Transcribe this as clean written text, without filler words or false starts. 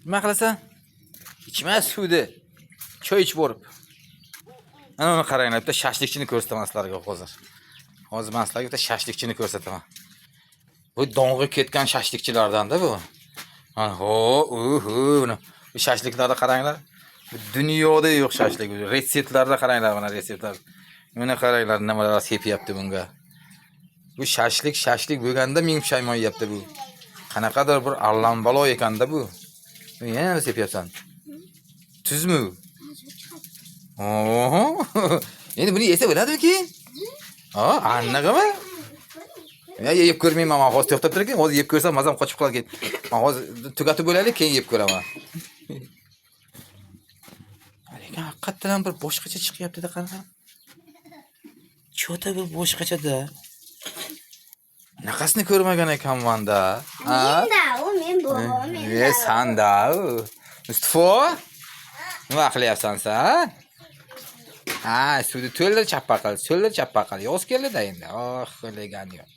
Nima qilasan? Ichma suvni. Choy ichib borib. Ana uni qaranglar, bitta shashlikchini ko'rsataman sizlarga hozir. Hozir men sizlarga bitta shashlikchini ko'rsataman. Bu dong'i ketgan shashlikchilardan-da bu. Ho, buni bu shashliklarda qaranglar. Bu dunyoda yo'q shashlik. Retseptlarda qaranglar, mana retseptlar. Mana qaranglar, nimalar sepyapti bunga. Bu shashlik bo'lganda ming pushaymon yeyapti bu. Qanaqadir bir allambalo ekanda bu. Yana sepyapsan. Tuzmi? Oho. Endi buni yesa bo'ladimi-ki? Annagami? Ya yeb ko'rmayman, men hozir to'xtab tur ekan. Hozir yeb ko'rsam mazam qochib qolgan. Men hozir tugatib bo'laylik, keyin yeb ko'raman. Lekin haqiqatan bir boshqacha chiqyapti-da qanaqa. Chota bir boshqacha-da. Naqasini ko'rmagan ekanman-da. Men bobom. Sanda. Mustafa? Nima qilyapsan sen? Suvni to'ldir chappaqal, yoz keldi-da endi. Legan yo'q.